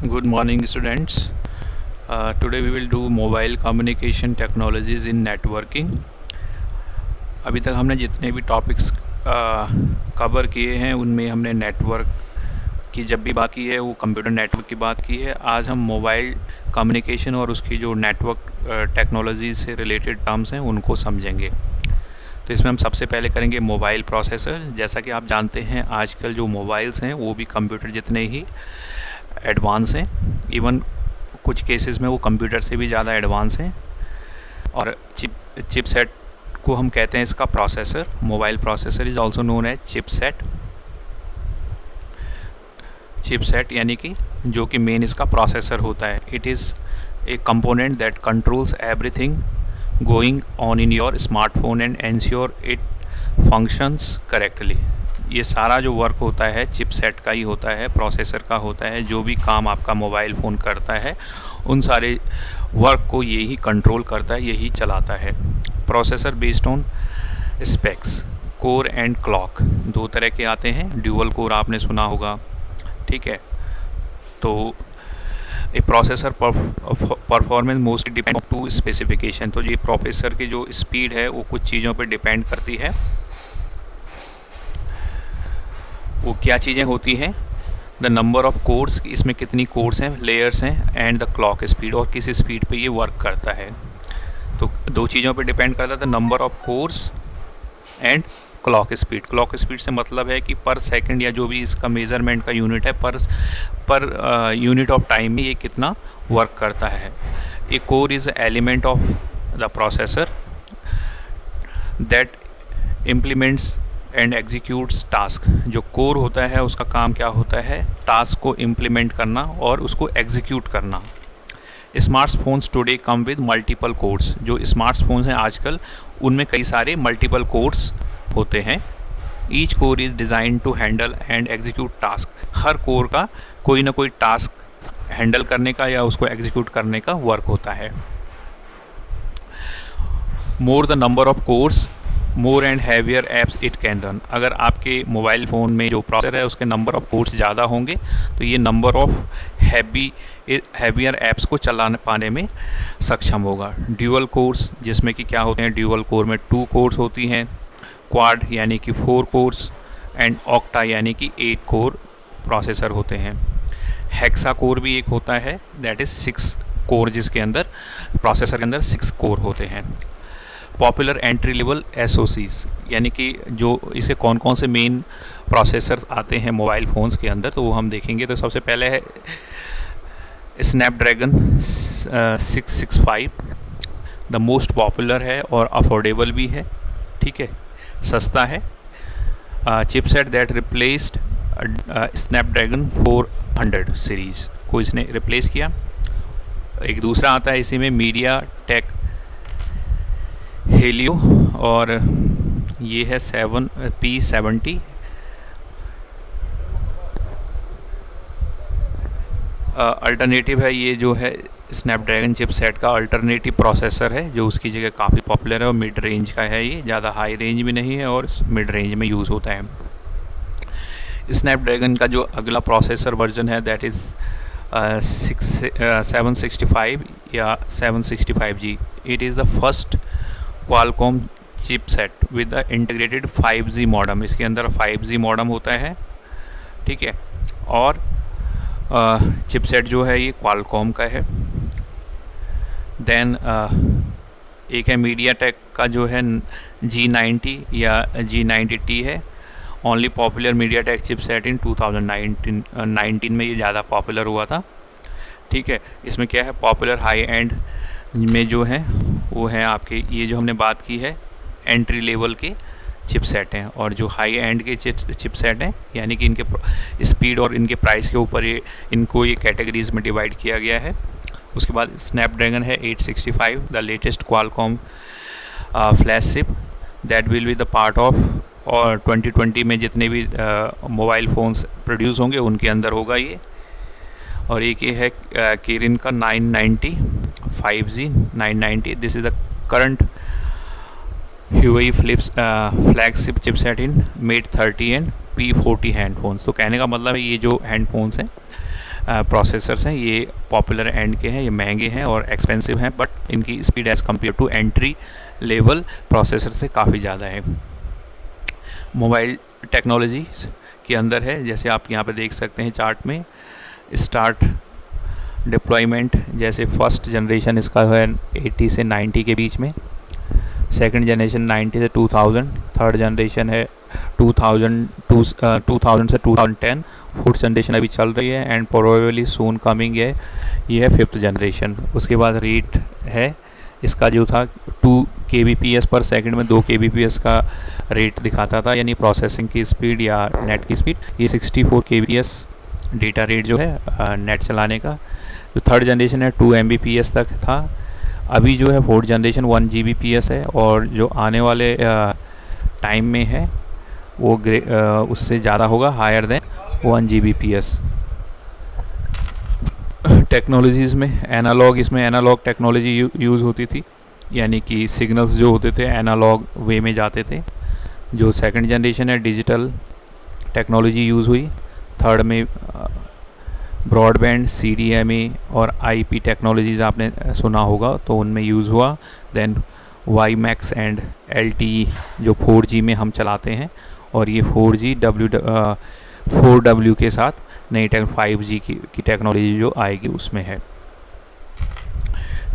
Good morning, students. Today we will do mobile communication technologies in networking. अभी तक हमने जितने भी टॉपिक्स कवर किए हैं उनमें हमने नेटवर्क की जब भी बात की है वो कंप्यूटर नेटवर्क की बात की है। आज हम मोबाइल कम्युनिकेशन और उसकी जो नेटवर्क टेक्नोलॉजी से रिलेटेड टर्म्स हैं उनको समझेंगे। तो इसमें हम सबसे पहले करेंगे मोबाइल प्रोसेसर। जैसा कि आप जानते हैं आजकल जो मोबाइल्स हैं वो भी कंप्यूटर जितने ही एडवांस हैं, इवन कुछ केसेस में वो कंप्यूटर से भी ज़्यादा एडवांस हैं। और चिपसेट को हम कहते हैं इसका processor. Mobile processor is also known as chipset. Chipset यानी कि जो कि मेन इसका प्रोसेसर होता है। It is a component that controls everything going on in your smartphone and ensure it functions correctly. ये सारा जो वर्क होता है चिपसेट का ही होता है, प्रोसेसर का होता है। जो भी काम आपका मोबाइल फ़ोन करता है उन सारे वर्क को यही कंट्रोल करता है, यही चलाता है। Processor based on specs, core and clock दो तरह के आते हैं। ड्यूअल कोर आपने सुना होगा, ठीक है। तो a processor performance mostly depend on two specification. तो ये प्रोसेसर की जो स्पीड है वो कुछ चीज़ों पर डिपेंड करती है। वो क्या चीज़ें होती हैं? द नंबर ऑफ कोर्स, इसमें कितनी कोर्स हैं, लेयर्स हैं, एंड द क्लॉक स्पीड, और किस स्पीड पे ये वर्क करता है। तो दो चीज़ों पे डिपेंड करता है, the number of course and clock speed. Clock speed से मतलब है कि पर सेकंड या जो भी इसका मेज़रमेंट का यूनिट है, पर यूनिट ऑफ टाइम में ये कितना वर्क करता है। A core is element of the processor that implements and executes task. जो कोर होता है उसका काम क्या होता है? टास्क को इम्प्लीमेंट करना और उसको एग्जीक्यूट करना। Smartphones today come with multiple cores. जो स्मार्टफोन्स हैं आजकल उनमें कई सारे मल्टीपल कोर्स होते हैं। Each core is design to handle and execute task. हर कोर का कोई ना कोई टास्क हैंडल करने का या उसको एग्जीक्यूट करने का वर्क होता है। More the number of course more and heavier apps it can run. अगर आपके मोबाइल फ़ोन में जो प्रोसेसर है उसके नंबर ऑफ कोर्स ज़्यादा होंगे तो ये नंबर ऑफ हैवियर ऐप्स को चलाने पाने में सक्षम होगा। ड्यूअल कोर्स, जिसमें कि क्या होते हैं, ड्यूअल कोर में 2 कोर्स होती हैं। क्वाड यानी कि 4 कोर्स एंड ऑक्टा यानी कि 8 कोर प्रोसेसर होते हैं। हेक्सा कोर भी एक होता है, दैट इज़ 6 कोर, जिसके अंदर प्रोसेसर के अंदर 6 कोर होते हैं। पॉपुलर एंट्री लेवल एसओसीज यानी कि जो इसे कौन कौन से मेन प्रोसेसर्स आते हैं मोबाइल फ़ोन्स के अंदर, तो वो हम देखेंगे। तो सबसे पहले है स्नैपड्रैगन 665। द मोस्ट पॉपुलर है और अफोर्डेबल भी है, ठीक है, सस्ता है। Chipset that replaced Snapdragon 400 series को इसने रिप्लेस किया। एक दूसरा आता है इसी में मीडिया टेक हेलियो, और ये है 7P70। अल्टरनेटिव है, ये जो है स्नैपड्रैगन चिपसेट का अल्टरनेटिव प्रोसेसर है जो उसकी जगह काफ़ी पॉपुलर है और मिड रेंज का है। ये ज़्यादा हाई रेंज भी नहीं है और मिड रेंज में यूज़ होता है। स्नैपड्रैगन का जो अगला प्रोसेसर वर्जन है दैट इज़ 765 या 765G। It is the first Qualcomm chipset with the integrated 5G modem. इसके अंदर 5G मॉडम होता है, ठीक है। और चिपसेट जो है ये क्वालकॉम का है। देन एक है मीडिया टेक का जो है G90 या G90T है। Only popular MediaTek chipset in 2019 में ये ज़्यादा पॉपुलर हुआ था, ठीक है। इसमें क्या है, पॉपुलर हाई एंड में जो है वो है आपके, ये जो हमने बात की है एंट्री लेवल के चिपसेट हैं, और जो हाई एंड के चिपसेट हैं यानी कि इनके स्पीड और इनके प्राइस के ऊपर इनको ये कैटेगरीज में डिवाइड किया गया है। उसके बाद स्नैपड्रैगन है 865, the latest Qualcomm flagship that will be the part of, और 2020 में जितने भी मोबाइल फ़ोन्स प्रोड्यूस होंगे उनके अंदर होगा ये। और एक ये है किरिन का 990 5G 990। This is the current Huawei flagship chipset in Mate 30 and P40 हैंडफोन्स। तो कहने का मतलब है ये जो हैंडफोन्स हैं प्रोसेसर्स हैं, ये पॉपुलर एंड के हैं, ये महंगे हैं और एक्सपेंसिव हैं, बट इनकी speed as compare to entry level processor से काफ़ी ज़्यादा है। मोबाइल टेक्नोलॉजी के अंदर है, जैसे आप यहाँ पे देख सकते हैं चार्ट में, स्टार्ट डिप्लॉयमेंट, जैसे फर्स्ट जनरेशन इसका है 80 से 90 के बीच में, सेकंड जनरेशन 90 से 2000, थर्ड जनरेशन है 2000 से 2010, फोर्थ जनरेशन अभी चल रही है एंड प्रोबेबली सून कमिंग है, ये है फिफ्थ जनरेशन। उसके बाद रेट है इसका जो था 2 kbps पर सेकंड में 2 kbps का रेट दिखाता था, यानी प्रोसेसिंग की स्पीड या नेट की स्पीड। ये 64 kbps डेटा रेट जो है नेट चलाने का। जो थर्ड जनरेशन है 2 mbps तक था। अभी जो है फोर्थ जनरेशन 1 gbps है और जो आने वाले टाइम में है वो उससे ज़्यादा होगा, हायर देन 1 gbps। टेक्नोलॉजीज़ में एनालॉग, इसमें एनालॉग टेक्नोलॉजी यूज़ होती थी, यानी कि सिग्नल्स जो होते थे एनालॉग वे में जाते थे। जो सेकंड जनरेशन है डिजिटल टेक्नोलॉजी यूज़ हुई। थर्ड में ब्रॉडबैंड, CDMA और IP टेक्नोलॉजीज़ आपने सुना होगा तो उनमें यूज़ हुआ। देन WiMAX एंड LTE जो 4G में हम चलाते हैं, और ये 4G 4W के साथ नई 5G की टेक्नोलॉजी जो आएगी उसमें है।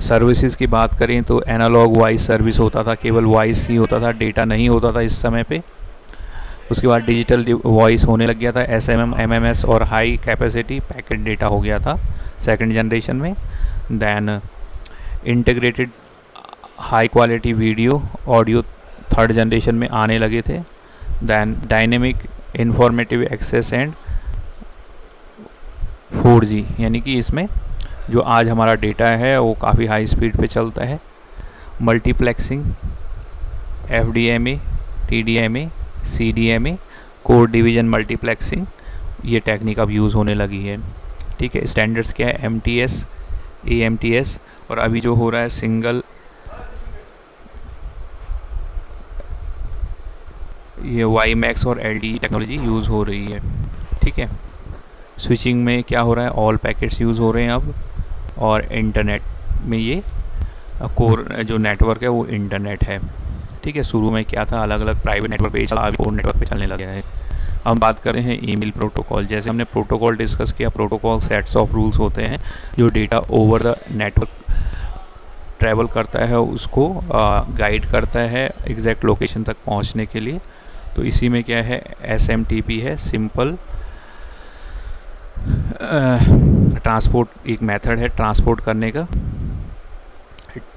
सर्विसेज की बात करें तो एनालॉग वॉइस सर्विस होता था, केवल वॉइस ही होता था, डेटा नहीं होता था इस समय पे। उसके बाद डिजिटल वॉइस होने लग गया था, SMM, MMS और हाई कैपेसिटी पैकेट डेटा हो गया था सेकंड जनरेशन में। Then integrated high quality video audio third generation में आने लगे थे। Then dynamic informative access and 4G, यानी कि इसमें जो आज हमारा डेटा है वो काफ़ी हाई स्पीड पे चलता है। Multiplexing, FDMA, TDMA, CDMA, code division multiplexing, ये टेक्निक अब यूज़ होने लगी है। ठीक है, स्टैंडर्ड्स क्या है, MTS, AMTS, और अभी जो हो रहा है सिंगल, ये WiMAX और LTE टेक्नोलॉजी यूज़ हो रही है। ठीक है, स्विचिंग में क्या हो रहा है, ऑल पैकेट्स यूज़ हो रहे हैं अब, और इंटरनेट में ये कोर जो नेटवर्क है वो इंटरनेट है। ठीक है, शुरू में क्या था, अलग अलग प्राइवेट नेटवर्क पे चला, अभी कोर नेटवर्क पे चलने लगा है। हम बात कर रहे हैं ईमेल प्रोटोकॉल। जैसे हमने प्रोटोकॉल डिस्कस किया, प्रोटोकॉल सेट्स ऑफ रूल्स होते हैं जो data over the network travel करता है उसको गाइड करता है एग्जैक्ट लोकेशन तक पहुंचने के लिए। तो इसी में क्या है, SMTP है, सिंपल ट्रांसपोर्ट, एक मेथड है ट्रांसपोर्ट करने का।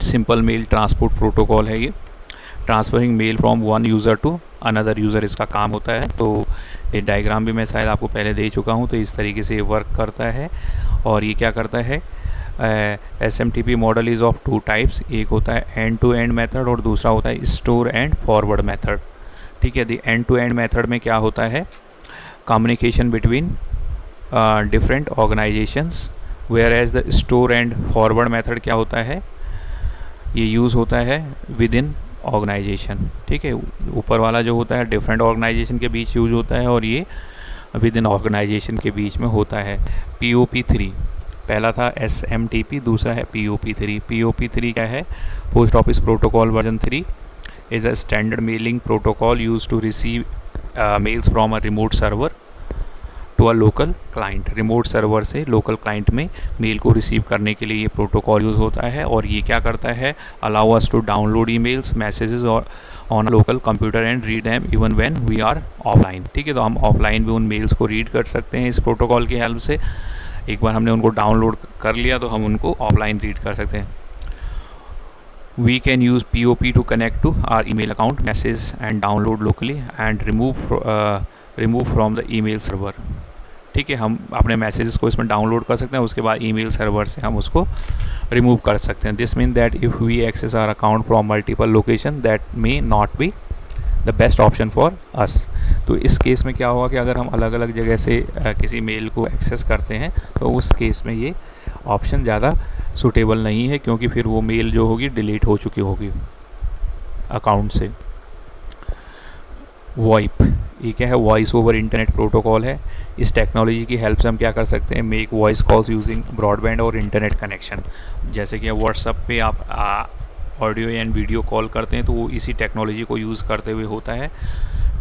सिंपल मेल ट्रांसपोर्ट प्रोटोकॉल है ये, transferring mail from one user to another user इसका काम होता है। तो ये डायग्राम भी मैं शायद आपको पहले दे चुका हूँ, तो इस तरीके से ये वर्क करता है। और ये क्या करता है, SMTP model is of 2 types, एक होता है एंड टू एंड मेथड और दूसरा होता है स्टोर एंड फॉरवर्ड मेथड। ठीक है, the end to end method में क्या होता है, communication between different organisations, whereas the store and forward method क्या होता है, ये यूज़ होता है विद इन ऑर्गेनाइजेशन। ठीक है, ऊपर वाला जो होता है डिफरेंट ऑर्गेनाइजेशन के बीच यूज होता है और ये विद इन ऑर्गेनाइजेशन के बीच में होता है। POP3 पहला था, SMTP दूसरा है POP3। POP3 क्या है, post office protocol version 3 is a standard mailing protocol use to receive mails from a remote server to a local client. Remote server से लोकल क्लाइंट में मेल को रिसीव करने के लिए ये प्रोटोकॉल यूज़ होता है। और ये क्या करता है, allow us to download emails messages और on a local computer and read them even when we are offline. ठीक है, तो हम ऑफलाइन भी उन मेल्स को रीड कर सकते हैं इस प्रोटोकॉल की हेल्प से। एक बार हमने उनको डाउनलोड कर लिया तो हम उनको ऑफलाइन रीड कर सकते हैं। We can use POP to connect to our email account, message and download locally and remove from the email server। ठीक है, हम अपने मैसेजेस को इसमें डाउनलोड कर सकते हैं, उसके बाद ईमेल सर्वर से हम उसको रिमूव कर सकते हैं। This mean that if we access our account from multiple location that may not be the best option for us. तो इस केस में क्या होगा कि अगर हम अलग अलग जगह से किसी मेल को एक्सेस करते हैं तो उस केस में ये ऑप्शन ज़्यादा सूटेबल नहीं है, क्योंकि फिर वो मेल जो होगी डिलीट हो चुकी होगी अकाउंट से। वॉइप, ये क्या है, वॉइस ओवर इंटरनेट प्रोटोकॉल है। इस टेक्नोलॉजी की हेल्प से हम क्या कर सकते हैं, make voice calls using broadband और इंटरनेट कनेक्शन। जैसे कि व्हाट्सएप पे आप ऑडियो एंड वीडियो कॉल करते हैं तो वो इसी टेक्नोलॉजी को यूज़ करते हुए होता है,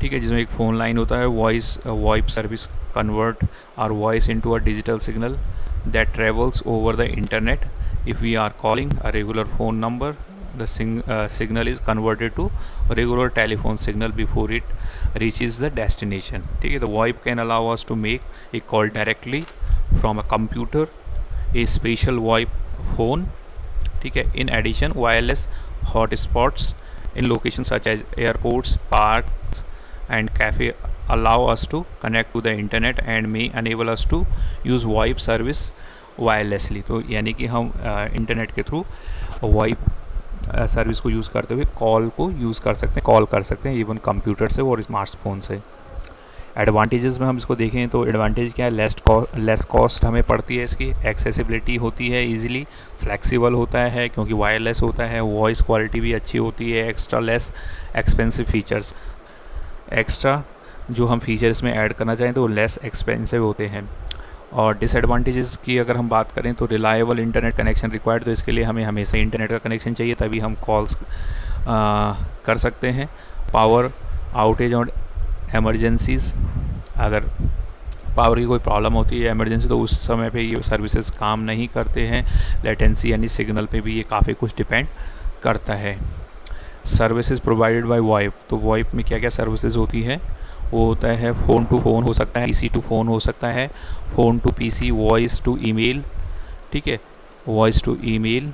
ठीक है, जिसमें एक फ़ोन लाइन होता है। Voice VoIP service convert our voice into a digital signal that travels over the internet. If we are calling a regular phone number, the signal is converted to regular telephone signal before it reaches the destination, ठीक है। the VoIP can allow us to make a call directly from a computer, a special VoIP phone, ठीक है। in addition wireless hotspots in locations such as airports, parks and cafe allow us to connect to the internet and may enable us to use VoIP service wirelessly. तो यानी कि हम internet के through VoIP service को use करते हुए call को use कर सकते हैं, कॉल कर सकते हैं इवन कंप्यूटर से और स्मार्टफोन से। एडवांटेजेस में हम इसको देखें तो एडवांटेज क्या है, लेस कॉस्ट हमें पड़ती है इसकी, एक्सेसिबिलिटी होती है, इजीली फ्लेक्सिबल होता है क्योंकि वायरलेस होता है, वॉइस क्वालिटी भी अच्छी होती है, extra less expensive features, extra जो हम फीचर्स में ऐड करना चाहें तो लेस एक्सपेंसिव होते हैं। और डिसएडवांटेजेस की अगर हम बात करें तो रिलायबल इंटरनेट कनेक्शन रिक्वायर्ड, तो इसके लिए हमें हमेशा इंटरनेट का कनेक्शन चाहिए तभी हम कॉल्स कर सकते हैं। पावर आउटेज और एमरजेंसीज, अगर पावर की कोई प्रॉब्लम होती है इमरजेंसी तो उस समय पे ये सर्विसेज काम नहीं करते हैं। लेटेंसी यानी सिग्नल पे भी ये काफ़ी कुछ डिपेंड करता है। सर्विसेज प्रोवाइडेड बाय वॉइप, तो वॉइप में क्या क्या सर्विसेज होती है, वो होता है फ़ोन टू फ़ोन हो सकता है, पीसी टू फ़ोन हो सकता है, phone to PC, voice to email, ठीक है, voice to email,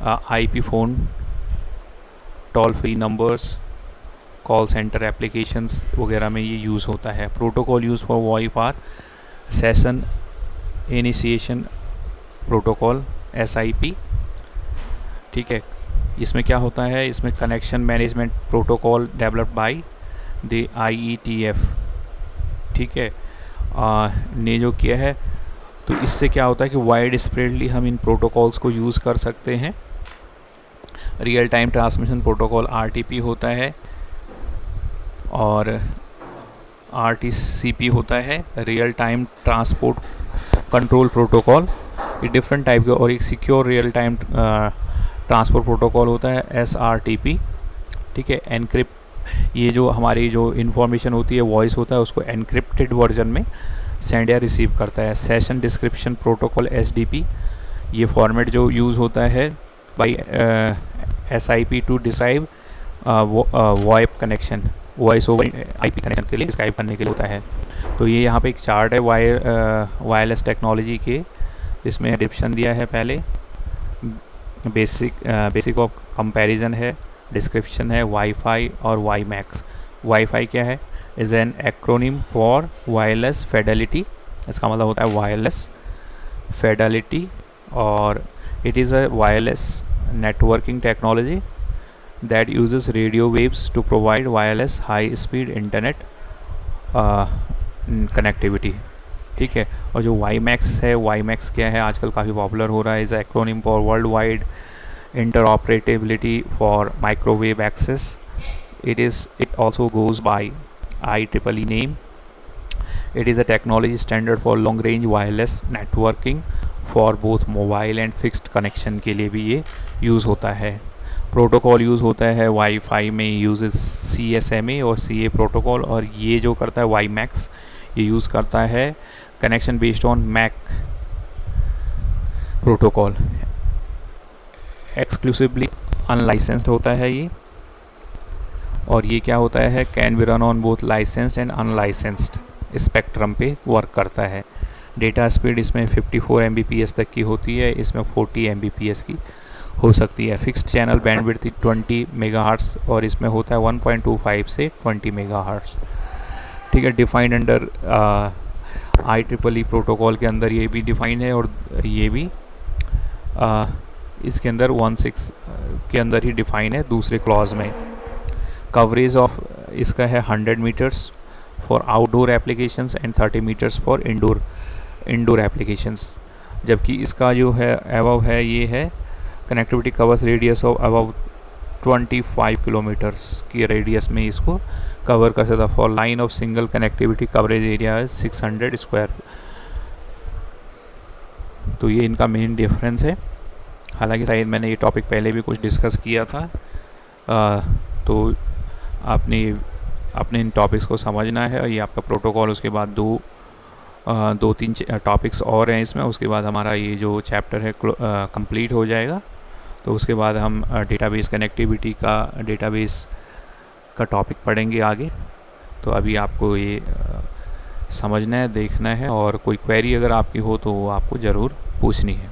IP phone, toll free numbers, call centre applications वगैरह में ये यूज़ होता है। Protocol use for VoIP are session initiation protocol SIP, ठीक है। इसमें क्या होता है, इसमें connection management protocol developed by the IETF, ठीक है, ने जो किया है। तो इससे क्या होता है कि वाइड स्प्रेडली हम इन प्रोटोकॉल्स को यूज़ कर सकते हैं। Real time transmission protocol RTP होता है और RTCP होता है, real time transport control protocol, ये डिफरेंट टाइप के। और एक secure real time transport protocol होता है SRTP, ठीक है। एनक्रिप्ट, ये जो हमारी जो इन्फॉर्मेशन होती है, वॉइस होता है, उसको एनक्रिप्टेड वर्जन में सेंड या रिसीव करता है। सेशन डिस्क्रिप्शन प्रोटोकॉल SDP, ये फॉर्मेट जो यूज़ होता है by SIP to decide VoIP connection, voice over IP connection के लिए डिस्क्राइब करने के लिए होता है। तो ये यहाँ पे एक चार्ट है वायरलेस टेक्नोलॉजी के, इसमें डिस्क्रिप्शन दिया है, पहले बेसिक ऑफ कंपैरिजन है, डिस्क्रिप्शन है, वाईफाई और वाईमैक्स। वाईफाई क्या है, is an acronym for wireless fidelity, इसका मतलब होता है वायरलेस फिडेलिटी, और it is a wireless networking technology that uses radio waves to provide wireless high speed internet connectivity, ठीक है। और जो वाईमैक्स है, वाईमैक्स क्या है, आजकल काफ़ी पॉपुलर हो रहा है, is acronym for world wide interoperability for microwave access. It also goes by IEEE name. It is a technology standard for long range wireless networking for both mobile and fixed connection के लिए भी ये use होता है। Protocol use होता है wifi में, uses CSMA और CA प्रोटोकॉल, और ये जो करता है वाईमैक्स, ये यूज़ करता है connection based on MAC protocol, exclusively unlicensed होता है ये। और ये क्या होता है, can be run on both licensed and unlicensed spectrum पे वर्क करता है। डेटा स्पीड इसमें 54 Mbps तक की होती है, इसमें 40 Mbps की हो सकती है। फिक्स्ड चैनल बैंडविड्थ 20 मेगाहर्ट्ज़ और इसमें होता है 1.25 से 20 मेगाहर्ट्ज़, ठीक है। डिफाइंड अंडर IEEE प्रोटोकॉल के अंदर ये भी डिफाइन है, और ये भी इसके अंदर 16 के अंदर ही डिफाइन है दूसरे क्लॉज में। कवरेज ऑफ इसका है 100 meters for outdoor applications and 30 meters for indoor applications, जबकि इसका जो है अबव है, ये है connectivity covers radius of above 25 kilometers की रेडियस में इसको कवर कर सकता। For line of single connectivity coverage area है 600 स्क्वायर। तो ये इनका मेन डिफरेंस है। हालांकि शायद मैंने ये टॉपिक पहले भी कुछ डिस्कस किया था। तो आपने अपने इन टॉपिक्स को समझना है। ये आपका प्रोटोकॉल, उसके बाद दो तीन टॉपिक्स और हैं इसमें, उसके बाद हमारा ये जो चैप्टर है कंप्लीट हो जाएगा। तो उसके बाद हम डेटाबेस कनेक्टिविटी डेटाबेस का टॉपिक पढ़ेंगे आगे। तो अभी आपको ये समझना है, देखना है, और कोई क्वेरी अगर आपकी हो तो वो आपको ज़रूर पूछनी है।